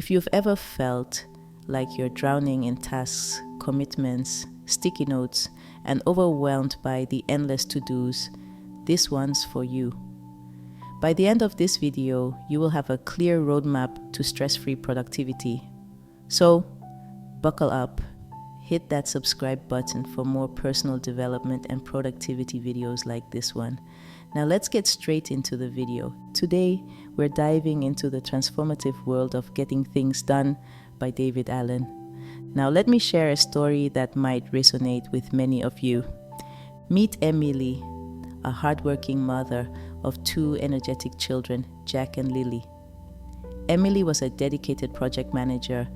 If you've ever felt like you're drowning in tasks, commitments, sticky notes, and overwhelmed by the endless to-dos, this one's for you. By the end of this video, you will have a clear roadmap to stress-free productivity. So, buckle up, hit that subscribe button for more personal development and productivity videos like this one. Now let's get straight into the video. Today, we're diving into the transformative world of getting things done by David Allen. Now let me share a story that might resonate with many of you. Meet Emily, a hardworking mother of two energetic children, Jack and Lily. Emily was a dedicated project manager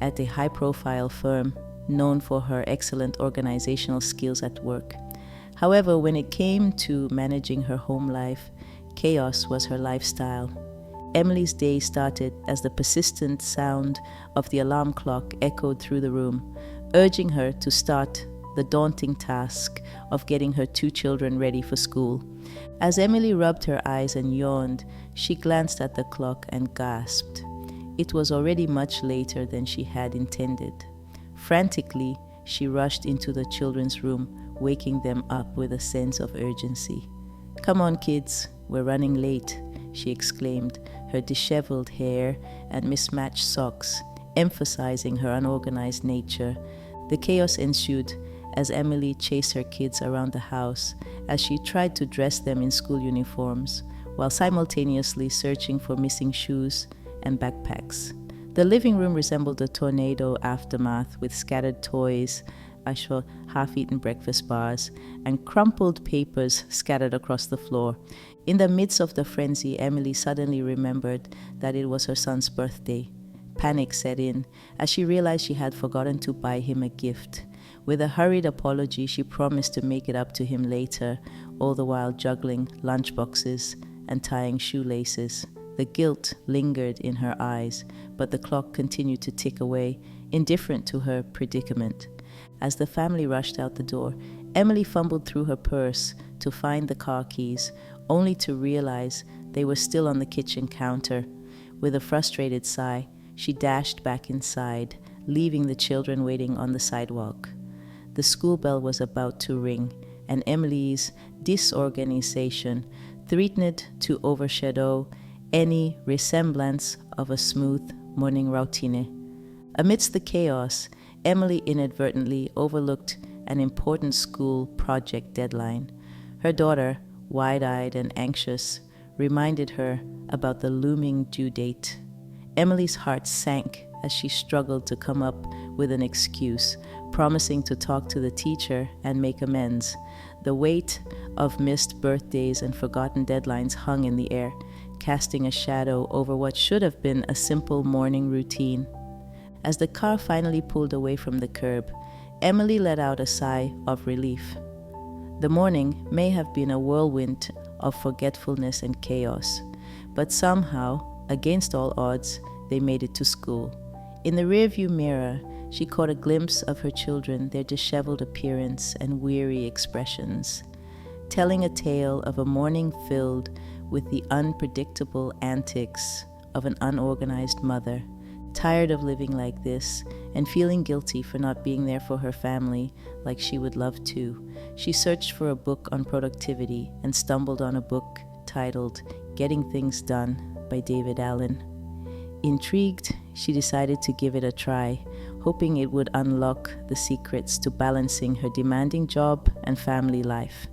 at a high-profile firm known for her excellent organizational skills at work. However, when it came to managing her home life, chaos was her lifestyle. Emily's day started as the persistent sound of the alarm clock echoed through the room, urging her to start the daunting task of getting her two children ready for school. As Emily rubbed her eyes and yawned, she glanced at the clock and gasped. It was already much later than she had intended. Frantically, she rushed into the children's room, waking them up with a sense of urgency. "Come on, kids, we're running late," she exclaimed, her disheveled hair and mismatched socks emphasizing her unorganized nature. The chaos ensued as Emily chased her kids around the house as she tried to dress them in school uniforms, while simultaneously searching for missing shoes and backpacks. The living room resembled a tornado aftermath with scattered toys, half-eaten breakfast bars, and crumpled papers scattered across the floor. In the midst of the frenzy, Emily suddenly remembered that it was her son's birthday. Panic set in as she realized she had forgotten to buy him a gift. With a hurried apology, she promised to make it up to him later, all the while juggling lunchboxes and tying shoelaces. The guilt lingered in her eyes, but the clock continued to tick away, indifferent to her predicament. As the family rushed out the door, Emily fumbled through her purse to find the car keys, only to realize they were still on the kitchen counter. With a frustrated sigh, she dashed back inside, leaving the children waiting on the sidewalk. The school bell was about to ring, and Emily's disorganization threatened to overshadow any resemblance of a smooth morning routine. Amidst the chaos, Emily inadvertently overlooked an important school project deadline. Her daughter, wide-eyed and anxious, reminded her about the looming due date. Emily's heart sank as she struggled to come up with an excuse, promising to talk to the teacher and make amends. The weight of missed birthdays and forgotten deadlines hung in the air, casting a shadow over what should have been a simple morning routine. As the car finally pulled away from the curb, Emily let out a sigh of relief. The morning may have been a whirlwind of forgetfulness and chaos, but somehow, against all odds, they made it to school. In the rearview mirror, she caught a glimpse of her children, their disheveled appearance and weary expressions, telling a tale of a morning filled with the unpredictable antics of an unorganized mother. Tired of living like this and feeling guilty for not being there for her family like she would love to, she searched for a book on productivity and stumbled on a book titled Getting Things Done by David Allen. Intrigued, she decided to give it a try, hoping it would unlock the secrets to balancing her demanding job and family life.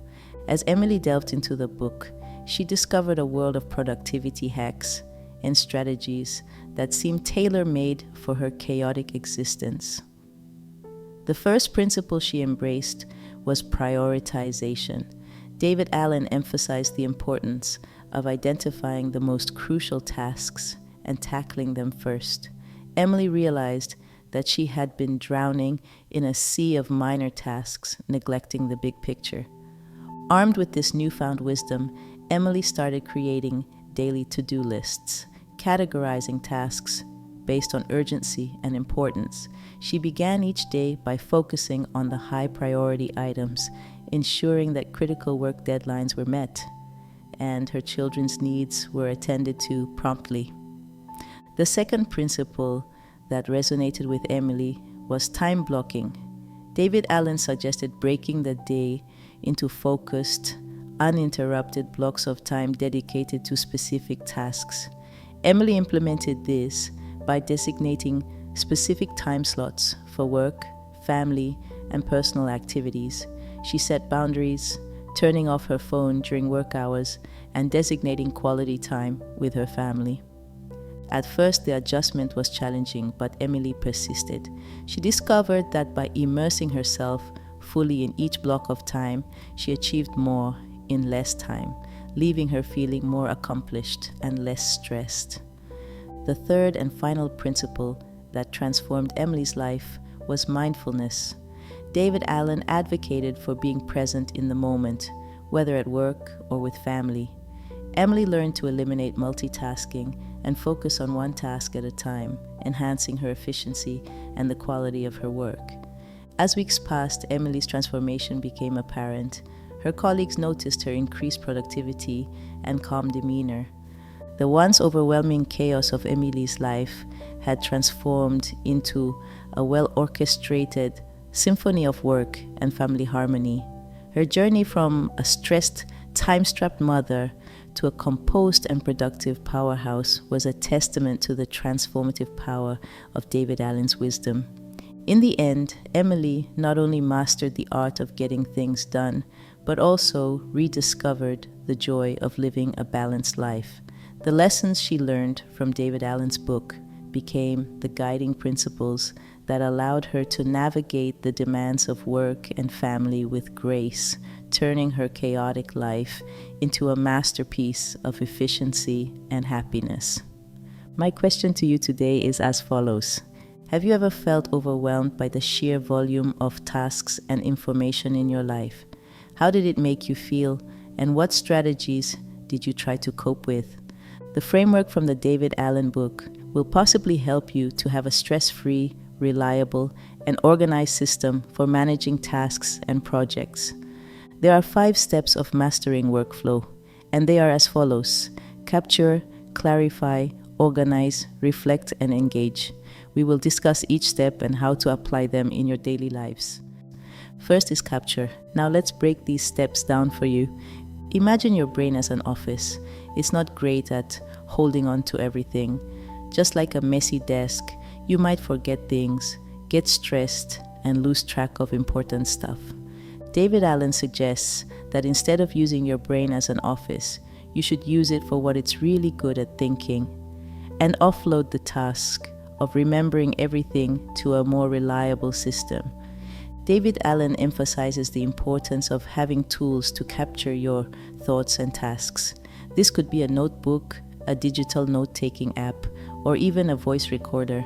As Emily delved into the book, she discovered a world of productivity hacks and strategies that seemed tailor-made for her chaotic existence. The first principle she embraced was prioritization. David Allen emphasized the importance of identifying the most crucial tasks and tackling them first. Emily realized that she had been drowning in a sea of minor tasks, neglecting the big picture. Armed with this newfound wisdom, Emily started creating daily to-do lists, categorizing tasks based on urgency and importance. She began each day by focusing on the high-priority items, ensuring that critical work deadlines were met and her children's needs were attended to promptly. The second principle that resonated with Emily was time blocking. David Allen suggested breaking the day into focused, uninterrupted blocks of time dedicated to specific tasks. Emily implemented this by designating specific time slots for work, family, and personal activities. She set boundaries, turning off her phone during work hours and designating quality time with her family. At first, the adjustment was challenging, but Emily persisted. She discovered that by immersing herself fully in each block of time, she achieved more in less time, leaving her feeling more accomplished and less stressed. The third and final principle that transformed Emily's life was mindfulness. David Allen advocated for being present in the moment, whether at work or with family. Emily learned to eliminate multitasking and focus on one task at a time, enhancing her efficiency and the quality of her work. As weeks passed, Emily's transformation became apparent. Her colleagues noticed her increased productivity and calm demeanor. The once overwhelming chaos of Emily's life had transformed into a well-orchestrated symphony of work and family harmony. Her journey from a stressed, time-strapped mother to a composed and productive powerhouse was a testament to the transformative power of David Allen's wisdom. In the end, Emily not only mastered the art of getting things done, but also rediscovered the joy of living a balanced life. The lessons she learned from David Allen's book became the guiding principles that allowed her to navigate the demands of work and family with grace, turning her chaotic life into a masterpiece of efficiency and happiness. My question to you today is as follows. Have you ever felt overwhelmed by the sheer volume of tasks and information in your life? How did it make you feel, and what strategies did you try to cope with? The framework from the David Allen book will possibly help you to have a stress-free, reliable, and organized system for managing tasks and projects. There are 5 steps of mastering workflow, and they are as follows: capture, clarify, organize, reflect, and engage. We will discuss each step and how to apply them in your daily lives. First is capture. Now let's break these steps down for you. Imagine your brain as an office. It's not great at holding on to everything. Just like a messy desk, you might forget things, get stressed, and lose track of important stuff. David Allen suggests that instead of using your brain as an office, you should use it for what it's really good at thinking, and offload the task of remembering everything to a more reliable system. David Allen emphasizes the importance of having tools to capture your thoughts and tasks. This could be a notebook, a digital note-taking app, or even a voice recorder.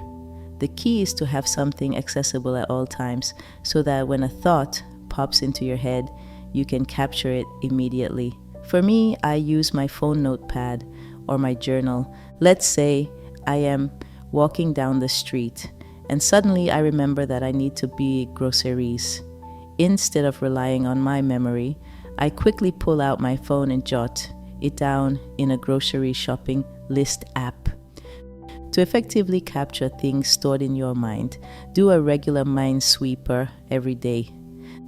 The key is to have something accessible at all times so that when a thought pops into your head, you can capture it immediately. For me, I use my phone notepad or my journal. Let's say I am walking down the street and suddenly I remember that I need to buy groceries. Instead of relying on my memory, I quickly pull out my phone and jot it down in a grocery shopping list app. To effectively capture things stored in your mind, do a regular mind sweeper every day.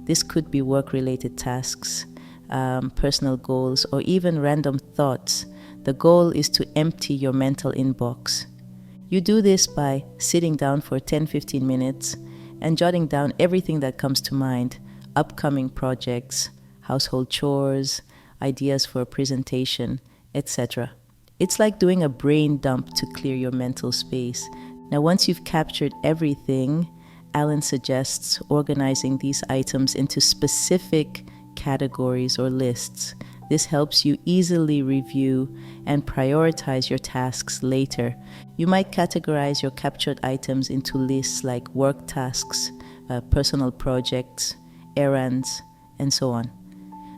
This could be work-related tasks, personal goals, or even random thoughts. The goal is to empty your mental inbox. You do this by sitting down for 10-15 minutes and jotting down everything that comes to mind, upcoming projects, household chores, ideas for a presentation, etc. It's like doing a brain dump to clear your mental space. Now, once you've captured everything, Allen suggests organizing these items into specific categories or lists. This helps you easily review and prioritize your tasks later. You might categorize your captured items into lists like work tasks, personal projects, errands, and so on.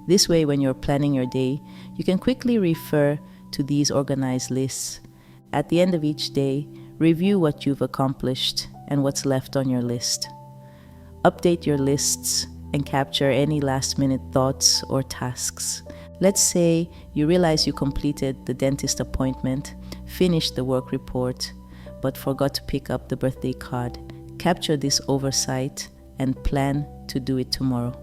This way, when you're planning your day, you can quickly refer to these organized lists. At the end of each day, review what you've accomplished and what's left on your list. Update your lists and capture any last-minute thoughts or tasks. Let's say you realize you completed the dentist appointment, finished the work report, but forgot to pick up the birthday card. Capture this oversight and plan to do it tomorrow.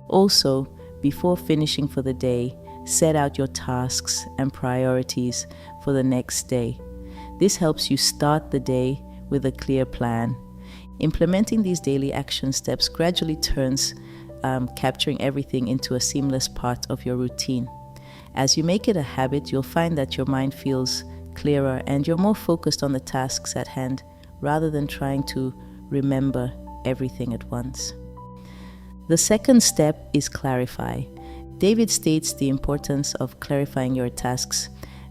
Also, before finishing for the day, set out your tasks and priorities for the next day. This helps you start the day with a clear plan. Implementing these daily action steps gradually turns capturing everything into a seamless part of your routine. As you make it a habit, you'll find that your mind feels clearer and you're more focused on the tasks at hand rather than trying to remember everything at once. The second step is clarify. David states the importance of clarifying your tasks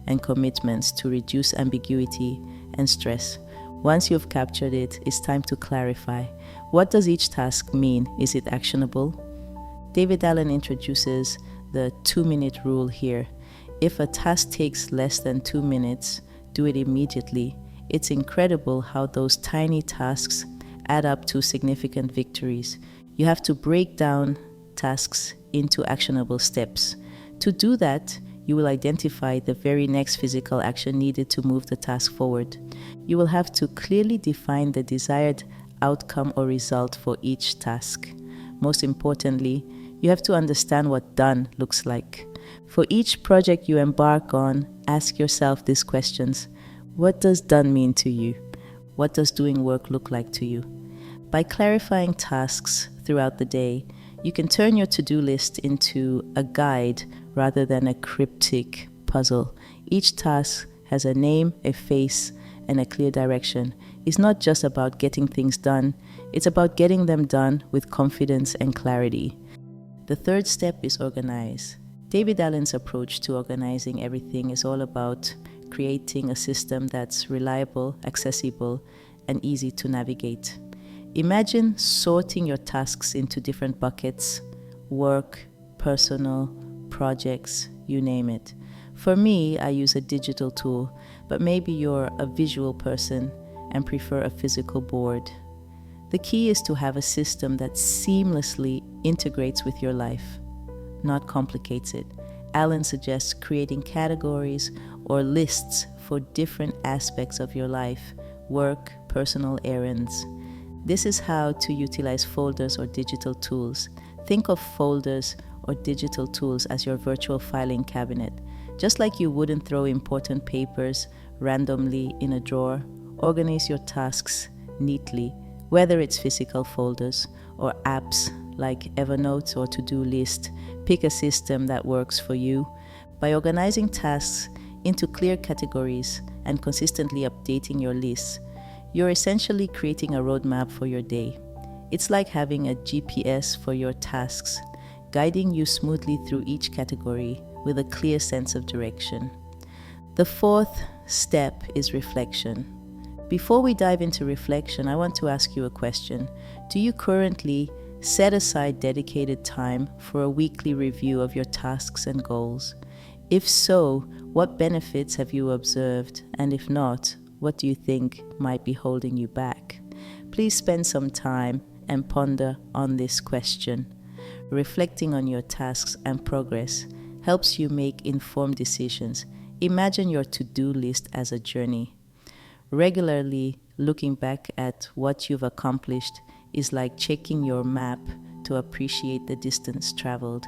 and commitments to reduce ambiguity and stress. Once you've captured it, it's time to clarify. What does each task mean? Is it actionable? David Allen introduces the 2-minute rule here. If a task takes less than 2 minutes, do it immediately. It's incredible how those tiny tasks add up to significant victories. You have to break down tasks into actionable steps. To do that, you will identify the very next physical action needed to move the task forward. You will have to clearly define the desired outcome or result for each task. Most importantly, you have to understand what done looks like. For each project you embark on, ask yourself these questions. What does done mean to you? What does doing work look like to you? By clarifying tasks throughout the day, you can turn your to-do list into a guide rather than a cryptic puzzle. Each task has a name, a face, and a clear direction. It's not just about getting things done, it's about getting them done with confidence and clarity. The third step is organize. David Allen's approach to organizing everything is all about creating a system that's reliable, accessible, and easy to navigate. Imagine sorting your tasks into different buckets: work, personal, projects, you name it. For me, I use a digital tool, but maybe you're a visual person and prefer a physical board. The key is to have a system that seamlessly integrates with your life, not complicates it. Allen suggests creating categories or lists for different aspects of your life: work, personal, errands. This is how to utilize folders or digital tools. Think of folders or digital tools as your virtual filing cabinet. Just like you wouldn't throw important papers randomly in a drawer, organize your tasks neatly, whether it's physical folders or apps like Evernote or To-Do List. Pick a system that works for you. By organizing tasks into clear categories and consistently updating your lists, you're essentially creating a roadmap for your day. It's like having a GPS for your tasks, guiding you smoothly through each category with a clear sense of direction. The fourth step is reflection. Before we dive into reflection, I want to ask you a question. Do you currently set aside dedicated time for a weekly review of your tasks and goals? If so, what benefits have you observed? And if not, what do you think might be holding you back? Please spend some time and ponder on this question. Reflecting on your tasks and progress helps you make informed decisions. Imagine your to-do list as a journey. Regularly looking back at what you've accomplished is like checking your map to appreciate the distance traveled.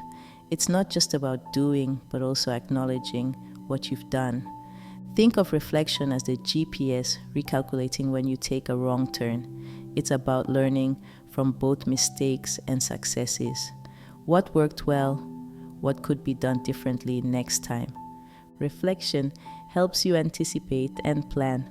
It's not just about doing, but also acknowledging what you've done. Think of reflection as the GPS recalculating when you take a wrong turn. It's about learning from both mistakes and successes. What worked well? What could be done differently next time? Reflection helps you anticipate and plan.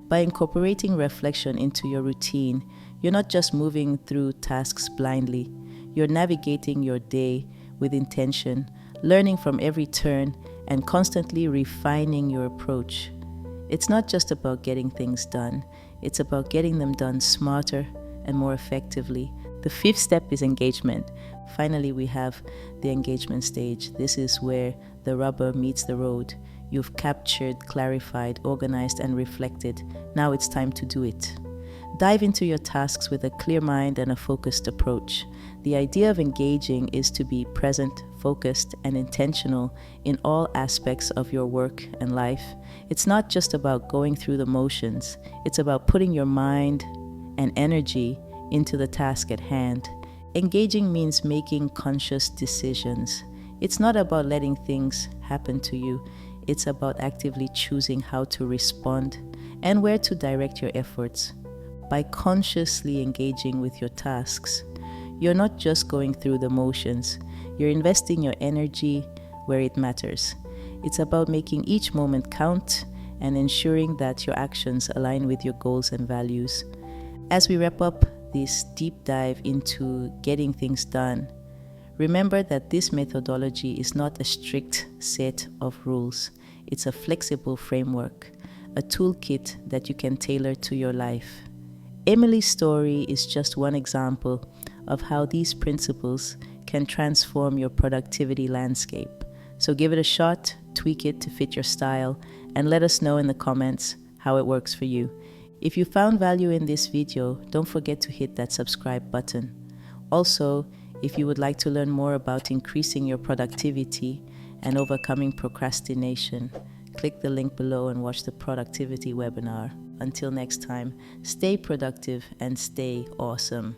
By incorporating reflection into your routine, you're not just moving through tasks blindly. You're navigating your day with intention, learning from every turn, and constantly refining your approach. It's not just about getting things done. It's about getting them done smarter and more effectively. The fifth step is engagement. Finally, we have the engagement stage. This is where the rubber meets the road. You've captured, clarified, organized, and reflected. Now it's time to do it. Dive into your tasks with a clear mind and a focused approach. The idea of engaging is to be present, focused, and intentional in all aspects of your work and life, it's not just about going through the motions. It's about putting your mind and energy into the task at hand. Engaging means making conscious decisions. It's not about letting things happen to you. It's about actively choosing how to respond and where to direct your efforts. By consciously engaging with your tasks, you're not just going through the motions. You're investing your energy where it matters. It's about making each moment count and ensuring that your actions align with your goals and values. As we wrap up this deep dive into getting things done, remember that this methodology is not a strict set of rules. It's a flexible framework, a toolkit that you can tailor to your life. Emily's story is just one example of how these principles can transform your productivity landscape. So give it a shot, tweak it to fit your style, and let us know in the comments how it works for you. If you found value in this video, don't forget to hit that subscribe button. Also, if you would like to learn more about increasing your productivity and overcoming procrastination, click the link below and watch the productivity webinar. Until next time, stay productive and stay awesome.